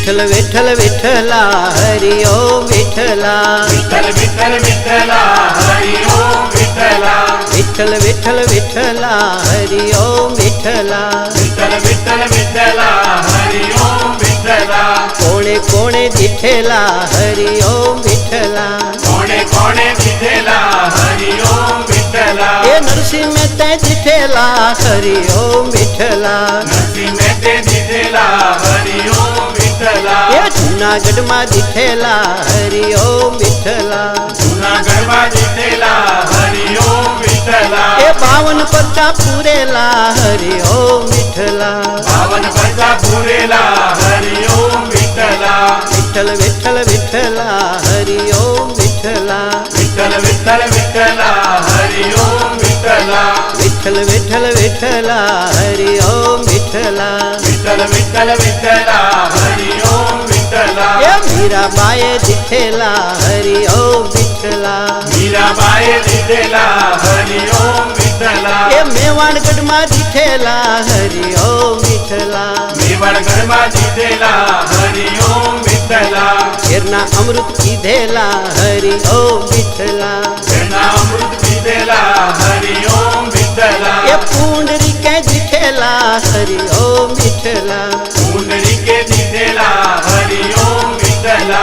विठ्ठल विठ्ठल विठ्ठला हरि ओम विठ्ठला विठ्ठल विठ्ठल विठ्ठला हरि ओम विठ्ठला विठ्ठल विठ्ठल विठ्ठला हरि ओम विठ्ठला विठ्ठल विठ्ठल विठ्ठला हरि ओम विठ्ठला कोणे कोणे दिठेला हरि ओम विठ्ठला कोणे कोणे विठ्ठला हरि ओम विठ्ठला हे नरसिंह मेहते दिठेला हरि ओम विठ्ठला नरसिंह मेहते दिठेला हरि ओम विठ्ठला हे जूनागढ़ मा दिठेला हरि ओम विठ्ठला जूनागढ़ मा दिठेला हरि ओम विठ्ठला हे 52 परचा पुरेला हरि ओम विठ्ठला 52 परचा पुरेला हरि ओम विठ्ठला विठ्ठल विठ्ठल विठ्ठला हरि ओम विठ्ठला विठ्ठल विठ्ठल विठ्ठला हरि ओम विठ्ठला विठ्ठल विठ्ठल विठ्ठला हरि ओम विठ्ठला विठ्ठल विठ्ठल विठ्ठला हरि ओम विठ्ठला हे मीराबाई दिठेला हरि ओम विठ्ठला मीराबाई दिठेला हरि ओम विठ्ठला हे मेवाड़गढ़ मा दिठेला हरि ओम विठ्ठला मेवाड़गढ़ मा दिठेला हरि ओम विठ्ठला घेरना अमृत पीधेला हरि ओम विठ्ठला घेरना अमृत पीधेला हरि ओम विठ्ठला हे पुंडरीके दिठेला हरि ओम विठ्ठला पुंडरीके दिठेला हरि ओम विठ्ठला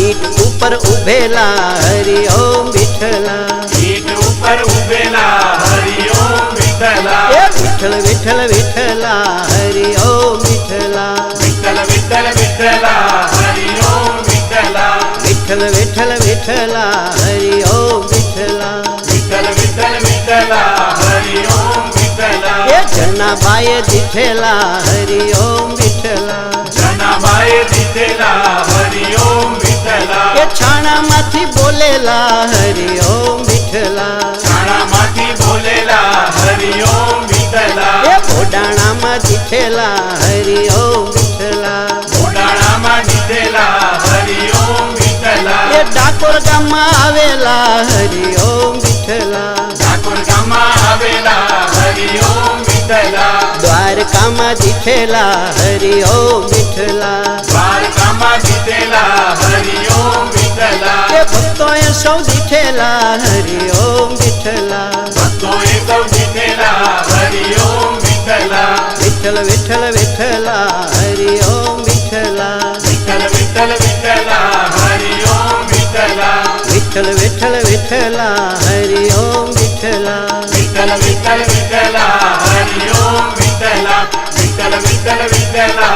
ईट ऊपर उभेला हरि ओम विठ्ठला ईट ऊपर उभेला हरि ओम विठ्ठला हे विठ्ठल विठ्ठल विठ्ठला हरि ओम विठ्ठला विठ्ठल विठ्ठल विठ्ठला हरि ओम विठ्ठला विठ्ठल विठ्ठल विठ्ठला हरि ओम विठ्ठला विठ्ठल विठ्ठल विठ्ठला हरि ओम विठ्ठला हे जनाबाई दिठेला हरि ओम विठ्ठला जनाबाई दिठेला हरि ओम विठ्ठला हे छाणा माथी बोलेला हरि ओम विठ्ठला छाणा माथी बोलेला हरि ओम विठ्ठला हे बोडाणा मा दिठेला हरि ओम विठ्ठला बोडाणा मा दिठेला हरि ओम विठ्ठला हे डाकोर गाम आवेला हरि ओम विठ्ठला ठाकुर गामा आवेला हरि ओम विठ्ठला द्वारका मा दिठेला हरि ओम विठ्ठला द्वारका मा दिठेला हरि ओम विठ्ठला हे भक्तोय सौ दिठेला हरि ओम विठ्ठला भक्तोय सौ दिठेला हरि ओम विठ्ठला विठ्ठल विठ्ठल विठ्ठला हरि ओम विठ्ठला विठ्ठल विठ्ठल विठ्ठला हरि ओम विठ्ठला विठ्ठल विठ्ठल विठ्ठला हरि ओम विठ्ठला विठ्ठल विठ्ठल विठ्ठला हरि ओम विठ्ठला विठ्ठल विठ्ठल विठ्ठला